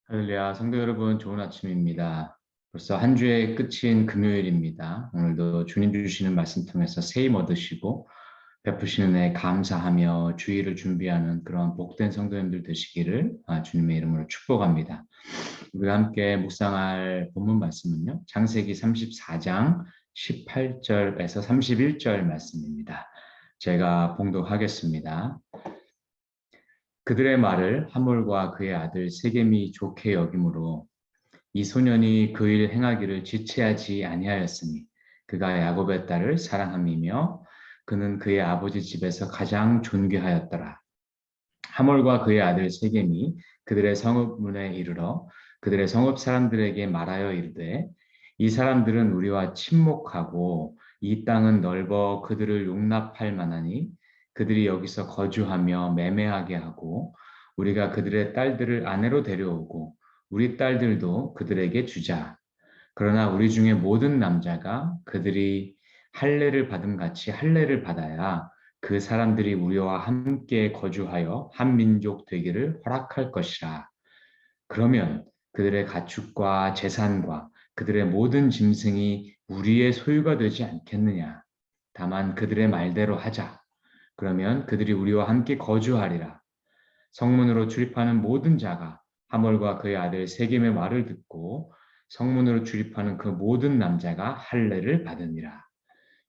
할렐루야, 성도 여러분, 좋은 아침입니다. 벌써 한 주의 끝인 금요일입니다. 오늘도 주님 주시는 말씀 통해서 새 힘 얻으시고 베푸시는 애 감사하며 주일을 준비하는 그런 복된 성도님들 되시기를 주님의 이름으로 축복합니다. 우리가 함께 묵상할 본문 말씀은요, 창세기 34장 18절에서 31절 말씀입니다. 제가 봉독하겠습니다. 그들의 말을 하몰과 그의 아들 세겜이 좋게 여김으로 이 소년이 그 일 행하기를 지체하지 아니하였으니 그가 야곱의 딸을 사랑함이며 그는 그의 아버지 집에서 가장 존귀하였더라. 하몰과 그의 아들 세겜이 그들의 성읍 문에 이르러 그들의 성읍 사람들에게 말하여 이르되 이 사람들은 우리와 친목하고 이 땅은 넓어 그들을 용납할 만하니 그들이 여기서 거주하며 매매하게 하고 우리가 그들의 딸들을 아내로 데려오고 우리 딸들도 그들에게 주자. 그러나 우리 중에 모든 남자가 그들이 할례를 받음 같이 할례를 받아야 그 사람들이 우리와 함께 거주하여 한 민족 되기를 허락할 것이라. 그러면 그들의 가축과 재산과 그들의 모든 짐승이 우리의 소유가 되지 않겠느냐. 다만 그들의 말대로 하자. 그러면 그들이 우리와 함께 거주하리라. 성문으로 출입하는 모든 자가 하몰과 그의 아들 세겜의 말을 듣고 성문으로 출입하는 그 모든 남자가 할례를 받으니라.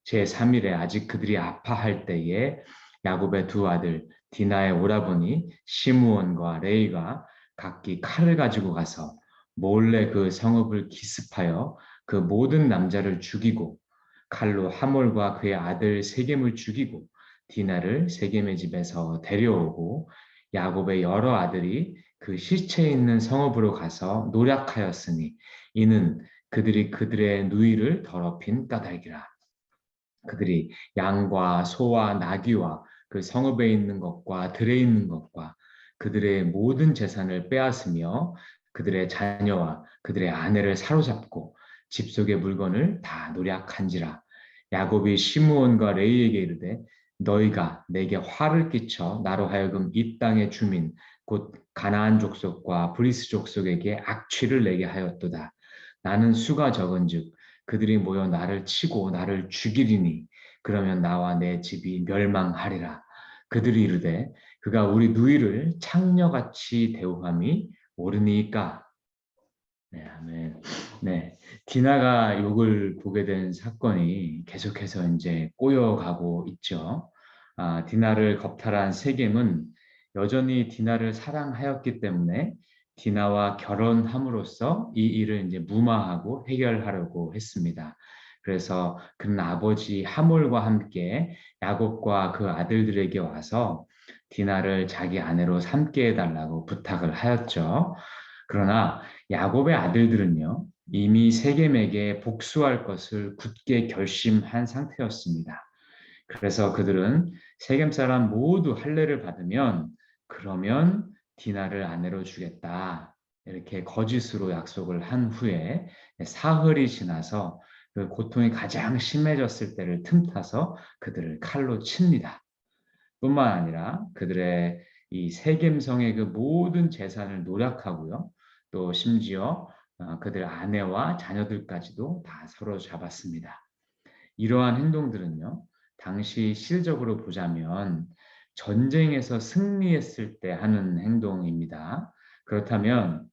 제3일에 아직 그들이 아파할 때에 야곱의 두 아들 디나의 오라버니 시므온과 레이가 각기 칼을 가지고 가서 몰래 그 성읍을 기습하여 그 모든 남자를 죽이고 칼로 하몰과 그의 아들 세겜을 죽이고 디나를 세겜의 집에서 데려오고 야곱의 여러 아들이 그 시체 있는 성읍으로 가서 노략하였으니 이는 그들이 그들의 누이를 더럽힌 까닭이라. 그들이 양과 소와 나귀와 그 성읍에 있는 것과 들에 있는 것과 그들의 모든 재산을 빼앗으며 그들의 자녀와 그들의 아내를 사로잡고 집 속의 물건을 다 노략한지라. 야곱이 시므온과 레이에게 이르되 너희가 내게 화를 끼쳐 나로 하여금 이 땅의 주민 곧 가나안 족속과 브리스 족속에게 악취를 내게 하였도다. 나는 수가 적은즉 그들이 모여 나를 치고 나를 죽이리니 그러면 나와 내 집이 멸망하리라. 그들이 이르되 그가 우리 누이를 창녀같이 대우함이 옳으니까. 네, 아멘. 네, 디나가 욕을 보게 된 사건이 계속해서 이제 꼬여가고 있죠. 디나를 겁탈한 세겜은 여전히 디나를 사랑하였기 때문에 디나와 결혼함으로써 이 일을 이제 무마하고 해결하려고 했습니다. 그래서 그는 아버지 하몰과 함께 야곱과 그 아들들에게 와서 디나를 자기 아내로 삼게 해달라고 부탁을 하였죠. 그러나 야곱의 아들들은요, 이미 세겜에게 복수할 것을 굳게 결심한 상태였습니다. 그래서 그들은 세겜 사람 모두 할례를 받으면 그러면 디나를 아내로 주겠다. 이렇게 거짓으로 약속을 한 후에 사흘이 지나서 그 고통이 가장 심해졌을 때를 틈타서 그들을 칼로 칩니다. 뿐만 아니라 그들의 이 세겜성의 그 모든 재산을 노략하고요. 또 심지어 그들 아내와 자녀들까지도 다 서로 잡았습니다. 이러한 행동들은요, 당시 실적으로 보자면 전쟁에서 승리했을 때 하는 행동입니다. 그렇다면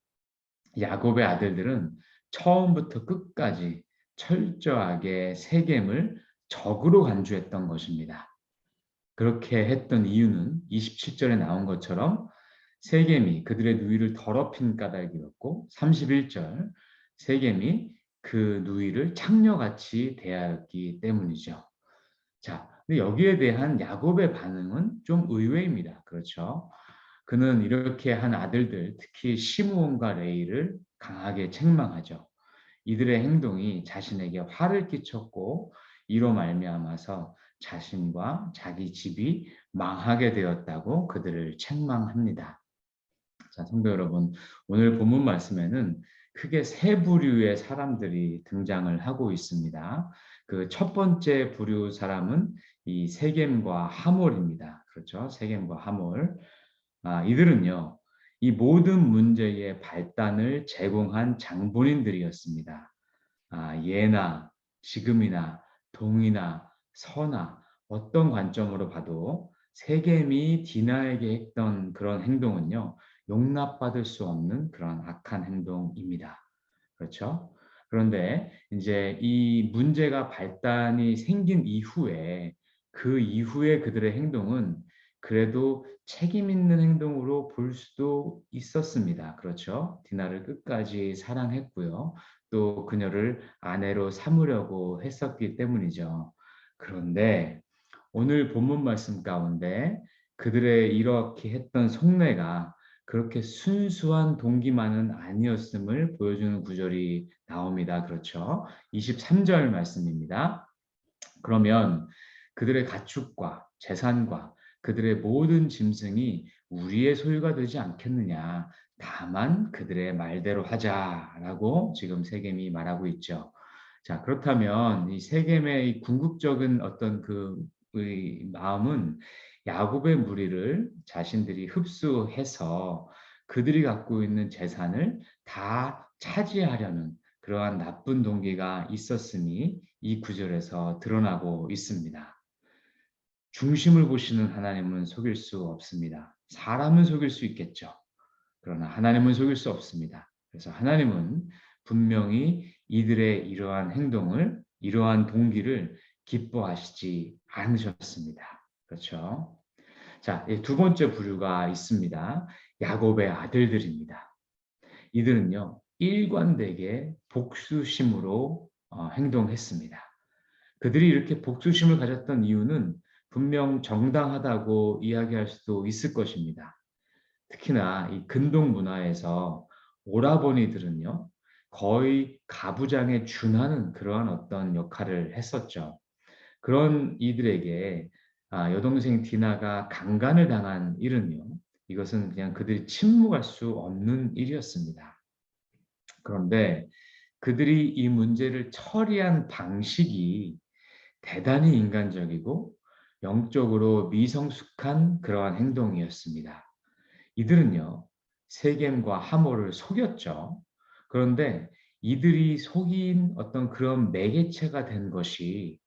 야곱의 아들들은 처음부터 끝까지 철저하게 세겜을 적으로 간주했던 것입니다. 그렇게 했던 이유는 27절에 나온 것처럼 세겜이 그들의 누이를 더럽힌 까닭이었고 31절 세겜이 그 누이를 창녀같이 대하였기 때문이죠. 자, 근데 여기에 대한 야곱의 반응은 좀 의외입니다. 그렇죠? 그는 이렇게 한 아들들, 특히 시므온과 레이를 강하게 책망하죠. 이들의 행동이 자신에게 화를 끼쳤고 이로 말미암아서 자신과 자기 집이 망하게 되었다고 그들을 책망합니다. 자, 성도 여러분, 오늘 본문 말씀에는 크게 세 부류의 사람들이 등장을 하고 있습니다. 그 첫 번째 부류 사람은 이 세겜과 하몰입니다. 그렇죠? 세겜과 하몰. 이들은요, 이 모든 문제의 발단을 제공한 장본인들이었습니다. 예나 지금이나 동이나 서나 어떤 관점으로 봐도 세겜이 디나에게 했던 그런 행동은요, 용납받을 수 없는 그런 악한 행동입니다. 그렇죠? 그런데 이제 이 문제가 발단이 생긴 이후에 그 이후에 그들의 행동은 그래도 책임 있는 행동으로 볼 수도 있었습니다. 그렇죠? 디나를 끝까지 사랑했고요. 또 그녀를 아내로 삼으려고 했었기 때문이죠. 그런데 오늘 본문 말씀 가운데 그들의 이렇게 했던 속내가 그렇게 순수한 동기만은 아니었음을 보여주는 구절이 나옵니다. 그렇죠? 23절 말씀입니다. 그러면 그들의 가축과 재산과 그들의 모든 짐승이 우리의 소유가 되지 않겠느냐. 다만 그들의 말대로 하자라고 지금 세겜이 말하고 있죠. 자, 그렇다면 이 세겜의 이 궁극적인 어떤 의 마음은 야곱의 무리를 자신들이 흡수해서 그들이 갖고 있는 재산을 다 차지하려는 그러한 나쁜 동기가 있었음이 이 구절에서 드러나고 있습니다. 중심을 보시는 하나님은 속일 수 없습니다. 사람은 속일 수 있겠죠. 그러나 하나님은 속일 수 없습니다. 그래서 하나님은 분명히 이들의 이러한 행동을, 이러한 동기를 기뻐하시지 않으셨습니다. 그렇죠? 자, 두 번째 부류가 있습니다. 야곱의 아들들입니다. 이들은요, 일관되게 복수심으로 행동했습니다. 그들이 이렇게 복수심을 가졌던 이유는 분명 정당하다고 이야기할 수도 있을 것입니다. 특히나 이 근동 문화에서 오라버니들은요, 거의 가부장에 준하는 그러한 어떤 역할을 했었죠. 그런 이들에게 여동생 디나가 강간을 당한 일은요, 이것은 그냥 그들이 침묵할 수 없는 일이었습니다. 그런데 그들이 이 문제를 처리한 방식이 대단히 인간적이고 영적으로 미성숙한 그러한 행동이었습니다. 이들은요, 세겜과 하모를 속였죠. 그런데 이들이 속인 어떤 그런 매개체가 된 것이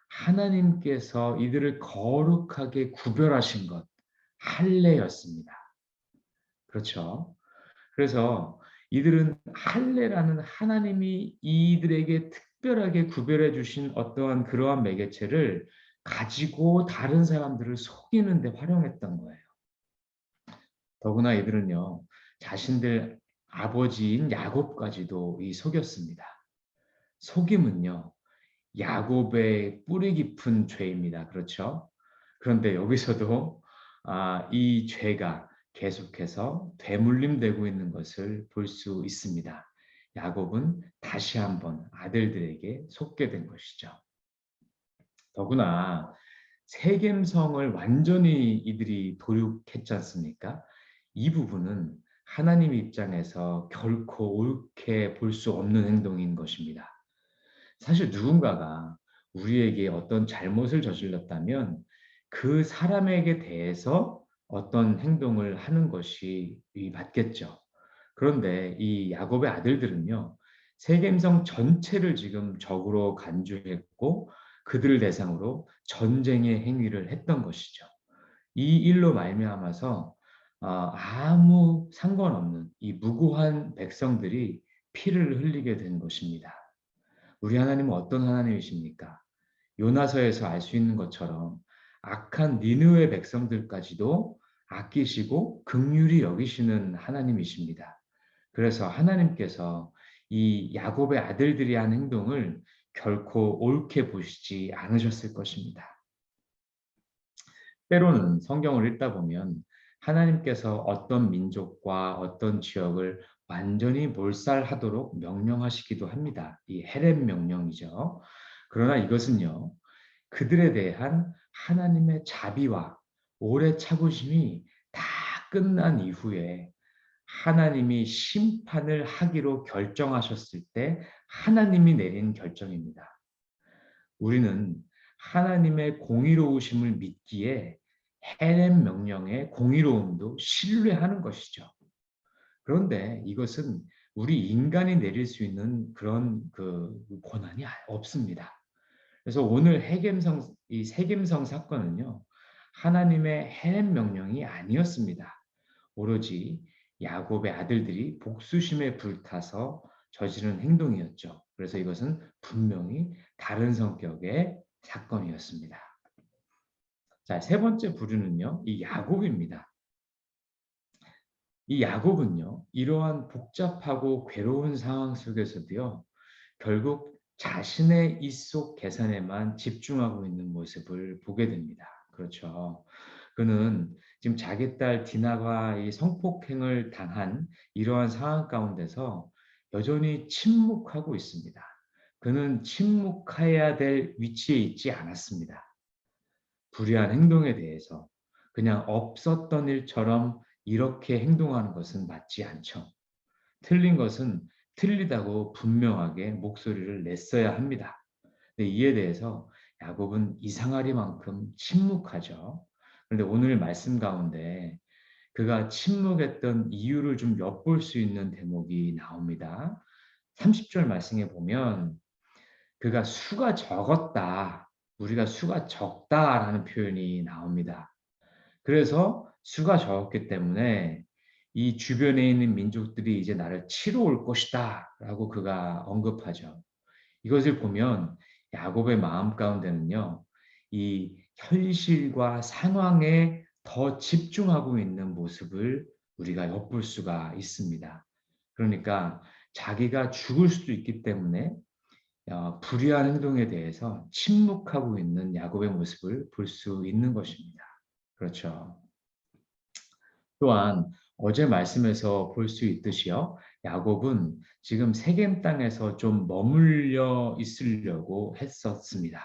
하나님께서 이들을 거룩하게 구별하신 것, 할례였습니다. 그렇죠? 그래서 이들은 할례라는 하나님이 이들에게 특별하게 구별해 주신 어떠한 그러한 매개체를 가지고 다른 사람들을 속이는 데 활용했던 거예요. 더구나 이들은요, 자신들 아버지인 야곱까지도 속였습니다. 속임은요, 야곱의 뿌리 깊은 죄입니다. 그렇죠? 그런데 여기서도 이 죄가 계속해서 되물림되고 있는 것을 볼 수 있습니다. 야곱은 다시 한번 아들들에게 속게 된 것이죠. 더구나 세겜성을 완전히 이들이 도륙했지 않습니까? 이 부분은 하나님 입장에서 결코 옳게 볼 수 없는 행동인 것입니다. 사실 누군가가 우리에게 어떤 잘못을 저질렀다면 그 사람에게 대해서 어떤 행동을 하는 것이 맞겠죠. 그런데 이 야곱의 아들들은요, 세겜성 전체를 지금 적으로 간주했고 그들을 대상으로 전쟁의 행위를 했던 것이죠. 이 일로 말미암아서 아무 상관없는 이 무고한 백성들이 피를 흘리게 된 것입니다. 우리 하나님은 어떤 하나님이십니까? 요나서에서 알 수 있는 것처럼 악한 니느웨 백성들까지도 아끼시고 긍휼히 여기시는 하나님이십니다. 그래서 하나님께서 이 야곱의 아들들이 한 행동을 결코 옳게 보시지 않으셨을 것입니다. 때로는 성경을 읽다 보면 하나님께서 어떤 민족과 어떤 지역을 완전히 몰살하도록 명령하시기도 합니다. 이 헤렘 명령이죠. 그러나 이것은요, 그들에 대한 하나님의 자비와 오래 참으심이 다 끝난 이후에 하나님이 심판을 하기로 결정하셨을 때 하나님이 내린 결정입니다. 우리는 하나님의 공의로우심을 믿기에 헤렘 명령의 공의로움도 신뢰하는 것이죠. 그런데 이것은 우리 인간이 내릴 수 있는 그런 그 권한이 없습니다. 그래서 오늘 이 세겜성 사건은요, 하나님의 해냄 명령이 아니었습니다. 오로지 야곱의 아들들이 복수심에 불타서 저지른 행동이었죠. 그래서 이것은 분명히 다른 성격의 사건이었습니다. 자, 세 번째 부류는요, 이 야곱입니다. 이 야곱은요, 이러한 복잡하고 괴로운 상황 속에서도요, 결국 자신의 입속 계산에만 집중하고 있는 모습을 보게 됩니다. 그렇죠. 그는 지금 자기 딸 디나가 이 성폭행을 당한 이러한 상황 가운데서 여전히 침묵하고 있습니다. 그는 침묵해야 될 위치에 있지 않았습니다. 불의한 행동에 대해서 그냥 없었던 일처럼 이렇게 행동하는 것은 맞지 않죠. 틀린 것은 틀리다고 분명하게 목소리를 냈어야 합니다. 근데 이에 대해서 야곱은 이상하리만큼 침묵하죠. 그런데 오늘 말씀 가운데 그가 침묵했던 이유를 좀 엿볼 수 있는 대목이 나옵니다. 30절 말씀에 보면 그가 수가 적었다. 우리가 수가 적다라는 표현이 나옵니다. 그래서 수가 적었기 때문에 이 주변에 있는 민족들이 이제 나를 치러 올 것이다 라고 그가 언급하죠. 이것을 보면 야곱의 마음 가운데는요, 이 현실과 상황에 더 집중하고 있는 모습을 우리가 엿볼 수가 있습니다. 그러니까 자기가 죽을 수도 있기 때문에 불의한 행동에 대해서 침묵하고 있는 야곱의 모습을 볼 수 있는 것입니다. 그렇죠. 또한 어제 말씀에서 볼 수 있듯이요. 야곱은 지금 세겜 땅에서 좀 머물러 있으려고 했었습니다.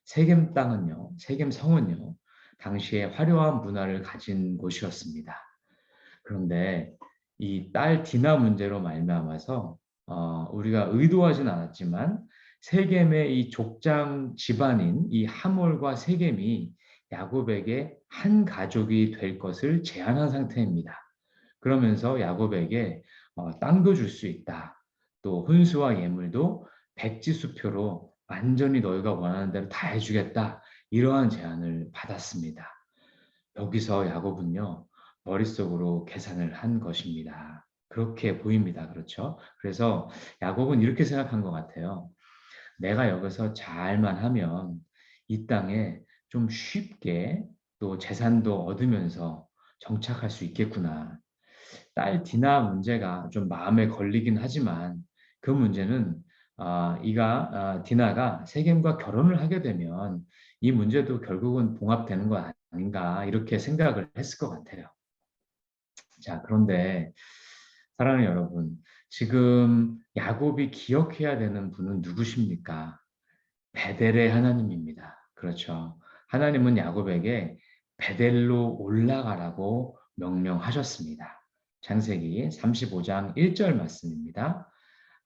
세겜 땅은요, 세겜 성은요, 당시에 화려한 문화를 가진 곳이었습니다. 그런데 이 딸 디나 문제로 말미암아서 우리가 의도하진 않았지만 세겜의 이 족장 집안인 이 하몰과 세겜이 야곱에게 한 가족이 될 것을 제안한 상태입니다. 그러면서 야곱에게 땅도 줄 수 있다. 또 혼수와 예물도 백지수표로 완전히 너희가 원하는 대로 다 해주겠다. 이러한 제안을 받았습니다. 여기서 야곱은요, 머릿속으로 계산을 한 것입니다. 그렇게 보입니다. 그렇죠? 그래서 야곱은 이렇게 생각한 것 같아요. 내가 여기서 잘만 하면 이 땅에 좀 쉽게 또 재산도 얻으면서 정착할 수 있겠구나. 딸 디나 문제가 좀 마음에 걸리긴 하지만 그 문제는 디나가 세겜과 결혼을 하게 되면 이 문제도 결국은 봉합되는 거 아닌가 이렇게 생각을 했을 것 같아요. 자, 그런데 사랑하는 여러분, 지금 야곱이 기억해야 되는 분은 누구십니까? 베델의 하나님입니다. 그렇죠. 하나님은 야곱에게 베델로 올라가라고 명령하셨습니다. 창세기 35장 1절 말씀입니다.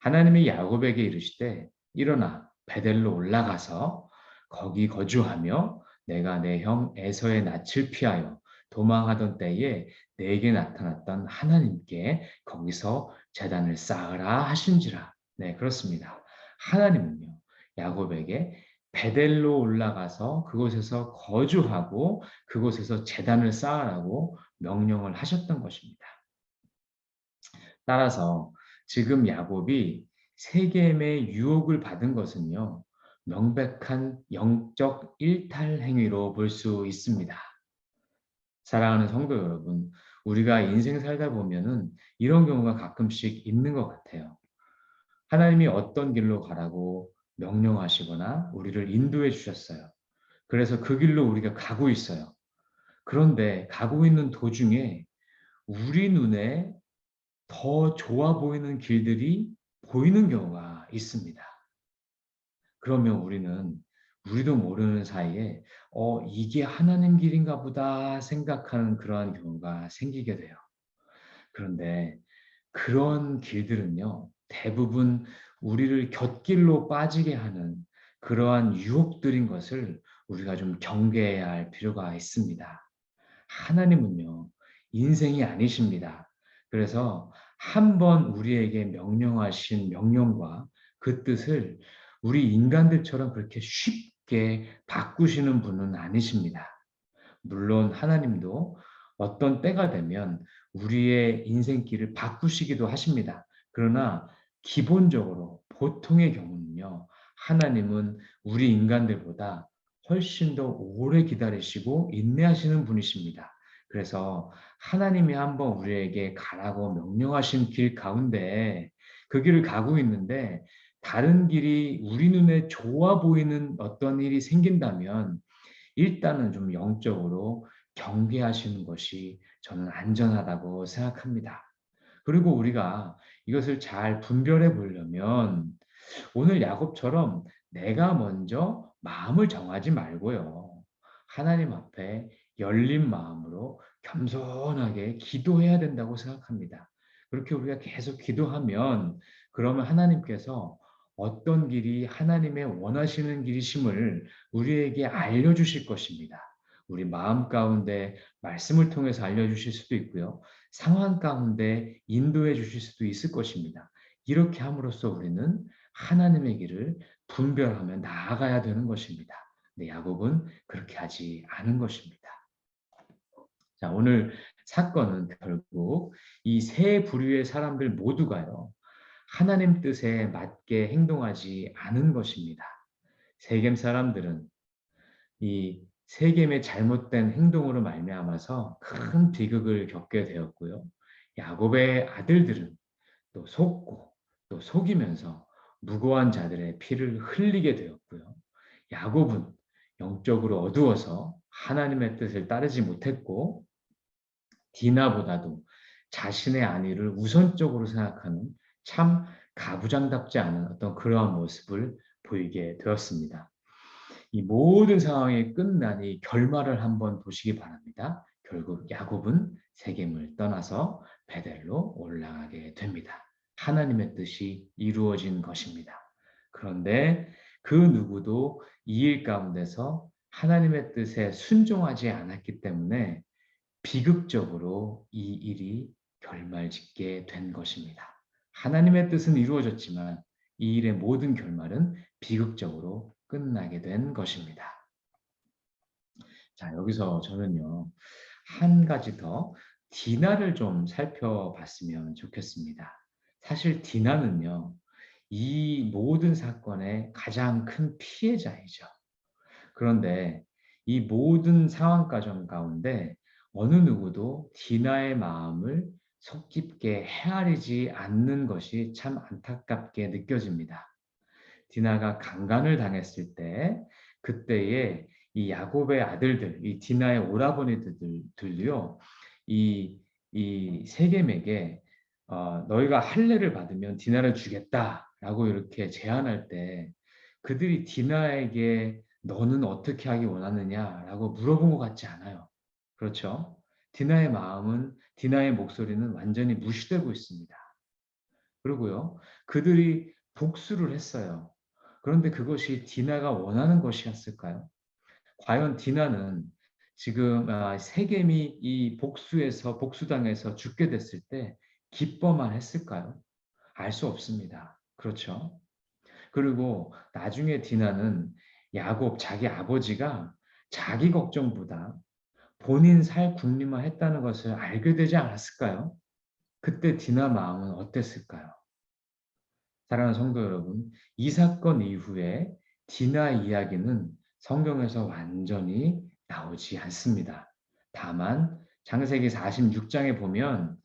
하나님이 야곱에게 이르시되 일어나 베델로 올라가서 거기 거주하며 내가 내 형 에서의 낯을 피하여 도망하던 때에 내게 나타났던 하나님께 거기서 제단을 쌓으라 하신지라. 네, 그렇습니다. 하나님은요, 야곱에게 베델로 올라가서 그곳에서 거주하고 그곳에서 제단을 쌓으라고 명령을 하셨던 것입니다. 따라서 지금 야곱이 세겜의 유혹을 받은 것은요, 명백한 영적 일탈 행위로 볼 수 있습니다. 사랑하는 성도 여러분, 우리가 인생 살다 보면은 이런 경우가 가끔씩 있는 것 같아요. 하나님이 어떤 길로 가라고 명령하시거나 우리를 인도해 주셨어요. 그래서 그 길로 우리가 가고 있어요. 그런데 가고 있는 도중에 우리 눈에 더 좋아 보이는 길들이 보이는 경우가 있습니다. 그러면 우리도 모르는 사이에 이게 하나님 길인가 보다 생각하는 그러한 경우가 생기게 돼요. 그런데 그런 길들은요, 대부분 우리를 곁길로 빠지게 하는 그러한 유혹들인 것을 우리가 좀 경계해야 할 필요가 있습니다. 하나님은요, 인생이 아니십니다. 그래서 한번 우리에게 명령하신 명령과 그 뜻을 우리 인간들처럼 그렇게 쉽게 바꾸시는 분은 아니십니다. 물론 하나님도 어떤 때가 되면 우리의 인생길을 바꾸시기도 하십니다. 그러나 기본적으로 보통의 경우는요, 하나님은 우리 인간들보다 훨씬 더 오래 기다리시고 인내하시는 분이십니다. 그래서 하나님이 한번 우리에게 가라고 명령하신 길 가운데 그 길을 가고 있는데 다른 길이 우리 눈에 좋아 보이는 어떤 일이 생긴다면 일단은 좀 영적으로 경계하시는 것이 저는 안전하다고 생각합니다. 그리고 우리가 이것을 잘 분별해 보려면 오늘 야곱처럼 내가 먼저 마음을 정하지 말고요. 하나님 앞에 열린 마음으로 겸손하게 기도해야 된다고 생각합니다. 그렇게 우리가 계속 기도하면 그러면 하나님께서 어떤 길이 하나님의 원하시는 길이심을 우리에게 알려주실 것입니다. 우리 마음 가운데 말씀을 통해서 알려주실 수도 있고요. 상황 가운데 인도해 주실 수도 있을 것입니다. 이렇게 함으로써 우리는 하나님의 길을 분별하며 나아가야 되는 것입니다. 근데 야곱은 그렇게 하지 않은 것입니다. 자, 오늘 사건은 결국 이 세 부류의 사람들 모두가요. 하나님 뜻에 맞게 행동하지 않은 것입니다. 세겜 사람들은 이 세겜의 잘못된 행동으로 말미암아서 큰 비극을 겪게 되었고요. 야곱의 아들들은 또 속고 또 속이면서 무고한 자들의 피를 흘리게 되었고요. 야곱은 영적으로 어두워서 하나님의 뜻을 따르지 못했고 디나보다도 자신의 안위를 우선적으로 생각하는 참 가부장답지 않은 어떤 그러한 모습을 보이게 되었습니다. 이 모든 상황이 끝나니 결말을 한번 보시기 바랍니다. 결국 야곱은 세겜을 떠나서 베델로 올라가게 됩니다. 하나님의 뜻이 이루어진 것입니다. 그런데 그 누구도 이 일 가운데서 하나님의 뜻에 순종하지 않았기 때문에 비극적으로 이 일이 결말짓게 된 것입니다. 하나님의 뜻은 이루어졌지만 이 일의 모든 결말은 비극적으로 끝나게 된 것입니다. 자, 여기서 저는요, 한 가지 더 디나를 좀 살펴봤으면 좋겠습니다. 사실 디나는요, 이 모든 사건의 가장 큰 피해자이죠. 그런데 이 모든 상황 과정 가운데 어느 누구도 디나의 마음을 속 깊게 헤아리지 않는 것이 참 안타깝게 느껴집니다. 디나가 강간을 당했을 때 그때에 이 야곱의 아들들, 이 디나의 오라버니들도요, 이 세겜에게 너희가 할례를 받으면 디나를 주겠다라고 이렇게 제안할 때 그들이 디나에게 너는 어떻게 하기 원하느냐라고 물어본 것 같지 않아요. 그렇죠? 디나의 마음은 디나의 목소리는 완전히 무시되고 있습니다. 그리고요, 그들이 복수를 했어요. 그런데 그것이 디나가 원하는 것이었을까요? 과연 디나는 지금 세겜이 이 복수당해서 죽게 됐을 때 기뻐만 했을까요? 알 수 없습니다. 그렇죠? 그리고 나중에 디나는 야곱 자기 아버지가 자기 걱정보다 본인 살 궁리만 했다는 것을 알게 되지 않았을까요? 그때 디나 마음은 어땠을까요? 사랑하는 성도 여러분, 이 사건 이후에 디나 이야기는 성경에서 완전히 나오지 않습니다. 다만 창세기 46장에 보면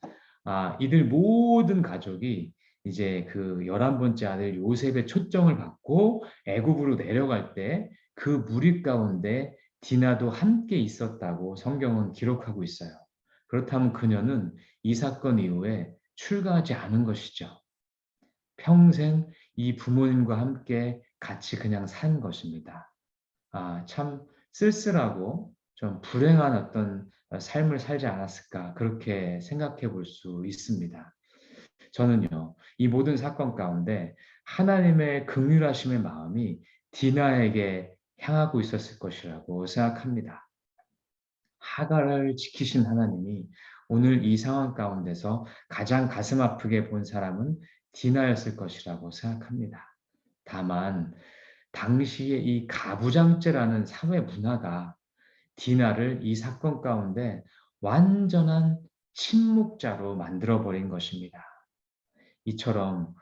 이들 모든 가족이 이제 그 11번째 아들 요셉의 초청을 받고 애굽으로 내려갈 때 그 무리 가운데 디나도 함께 있었다고 성경은 기록하고 있어요. 그렇다면 그녀는 이 사건 이후에 출가하지 않은 것이죠. 평생 이 부모님과 함께 같이 그냥 산 것입니다. 참 쓸쓸하고 좀 불행한 어떤 삶을 살지 않았을까 그렇게 생각해 볼 수 있습니다. 저는요, 이 모든 사건 가운데 하나님의 긍휼하심의 마음이 디나에게 향하고 있었을 것이라고 생각합니다. 하갈을 지키신 하나님이 오늘 이 상황 가운데서 가장 가슴 아프게 본 사람은 디나였을 것이라고 생각합니다. 다만 당시에 이 가부장제라는 사회 문화가 디나를 이 사건 가운데 완전한 침묵자로 만들어버린 것입니다. 이처럼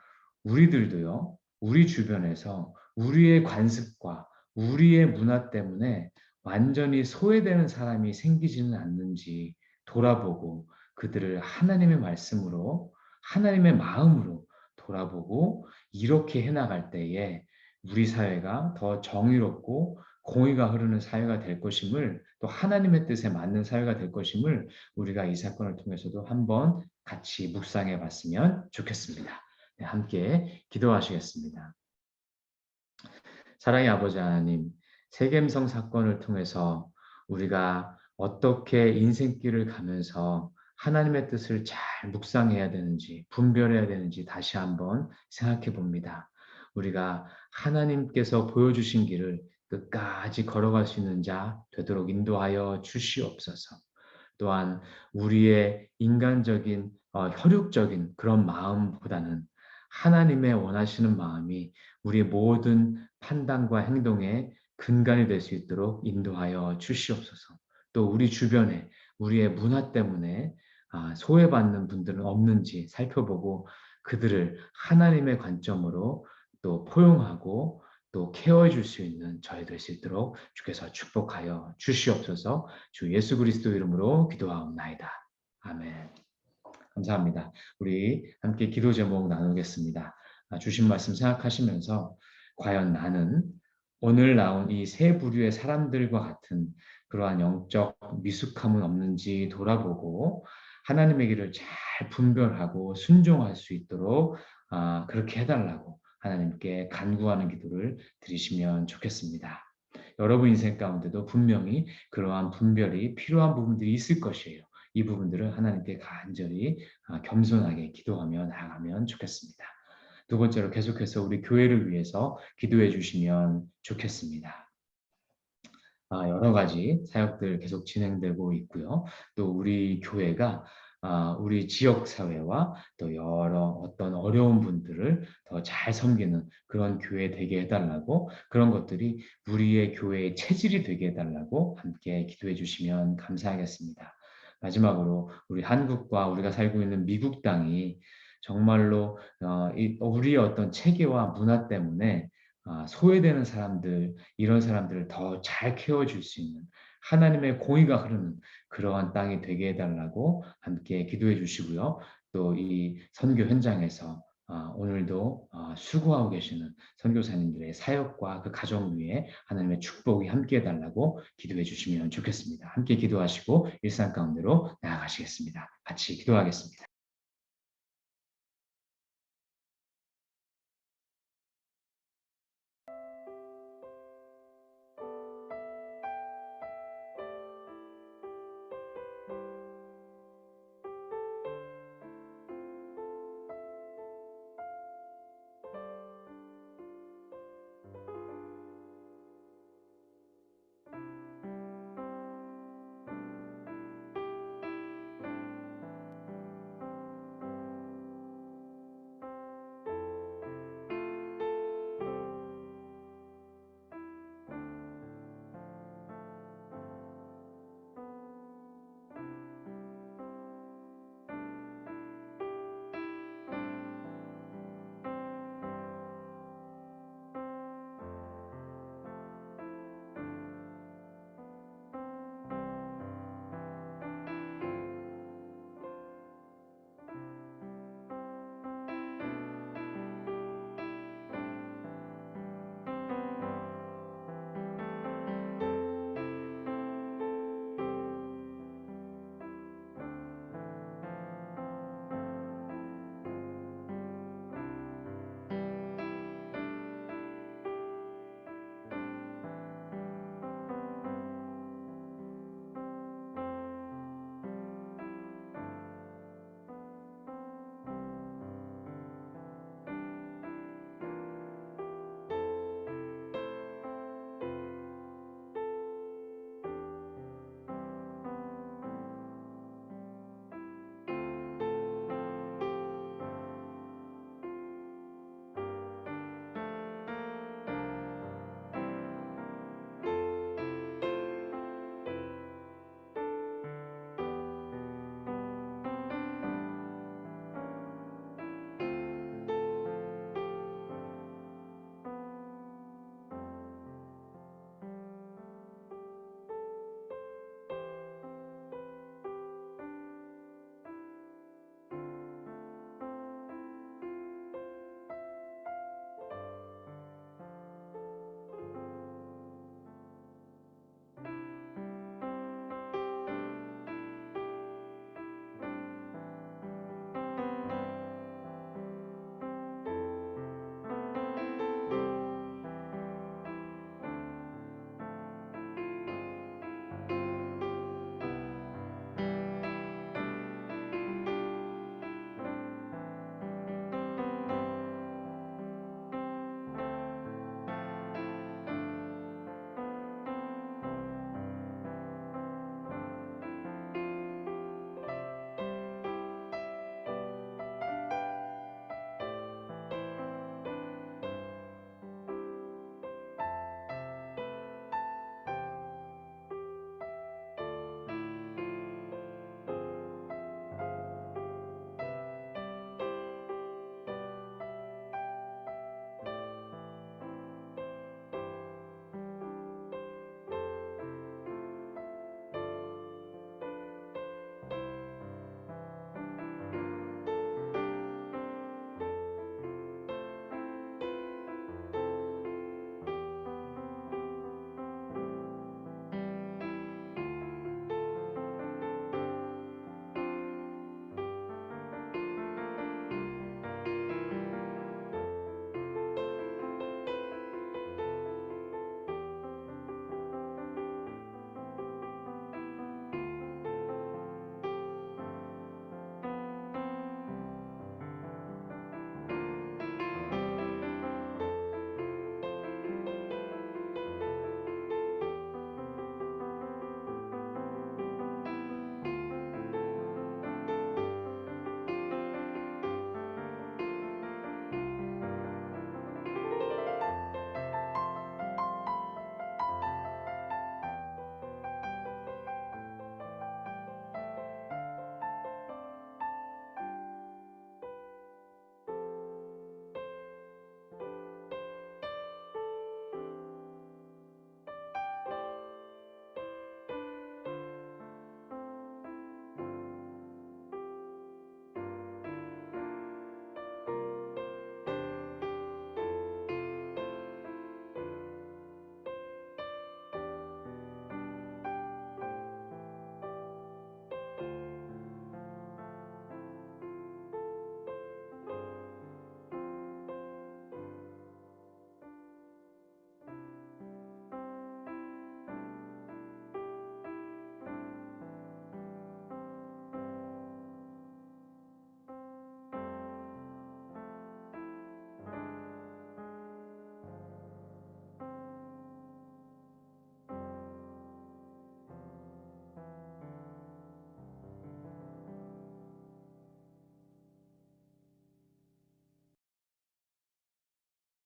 우리들도요, 우리 주변에서 우리의 관습과 우리의 문화 때문에 완전히 소외되는 사람이 생기지는 않는지 돌아보고 그들을 하나님의 말씀으로, 하나님의 마음으로 돌아보고 이렇게 해나갈 때에 우리 사회가 더 정의롭고 공의가 흐르는 사회가 될 것임을, 또 하나님의 뜻에 맞는 사회가 될 것임을 우리가 이 사건을 통해서도 한번 같이 묵상해 봤으면 좋겠습니다. 네, 함께 기도하시겠습니다. 사랑의 아버지 하나님, 세겜성 사건을 통해서 우리가 어떻게 인생길을 가면서 하나님의 뜻을 잘 묵상해야 되는지, 분별해야 되는지 다시 한번 생각해 봅니다. 우리가 하나님께서 보여주신 길을 끝까지 걸어갈 수 있는 자 되도록 인도하여 주시옵소서. 또한 우리의 인간적인 혈육적인 그런 마음보다는 하나님의 원하시는 마음이 우리의 모든 판단과 행동의 근간이 될 수 있도록 인도하여 주시옵소서. 또 우리 주변에 우리의 문화 때문에 소외받는 분들은 없는지 살펴보고 그들을 하나님의 관점으로 또 포용하고 또 케어해 줄 수 있는 저희 될 수 있도록 주께서 축복하여 주시옵소서. 주 예수 그리스도 이름으로 기도하옵나이다. 아멘. 감사합니다. 우리 함께 기도 제목 나누겠습니다. 주신 말씀 생각하시면서 과연 나는 오늘 나온 이 세 부류의 사람들과 같은 그러한 영적 미숙함은 없는지 돌아보고 하나님의 길을 잘 분별하고 순종할 수 있도록 그렇게 해달라고 하나님께 간구하는 기도를 드리시면 좋겠습니다. 여러분 인생 가운데도 분명히 그러한 분별이 필요한 부분들이 있을 것이에요. 이 부분들을 하나님께 간절히 겸손하게 기도하며 나아가면 좋겠습니다. 두 번째로 계속해서 우리 교회를 위해서 기도해 주시면 좋겠습니다. 여러 가지 사역들 계속 진행되고 있고요. 또 우리 교회가 우리 지역 사회와 또 여러 어떤 어려운 분들을 더 잘 섬기는 그런 교회 되게 해달라고, 그런 것들이 우리의 교회의 체질이 되게 해달라고 함께 기도해 주시면 감사하겠습니다. 마지막으로 우리 한국과 우리가 살고 있는 미국 땅이 정말로 우리의 어떤 체계와 문화 때문에 소외되는 사람들, 이런 사람들을 더 잘 케어줄 수 있는 하나님의 공의가 흐르는 그러한 땅이 되게 해달라고 함께 기도해 주시고요. 또 이 선교 현장에서 오늘도 수고하고 계시는 선교사님들의 사역과 그 가정 위에 하나님의 축복이 함께 해달라고 기도해 주시면 좋겠습니다. 함께 기도하시고 일상 가운데로 나아가시겠습니다. 같이 기도하겠습니다.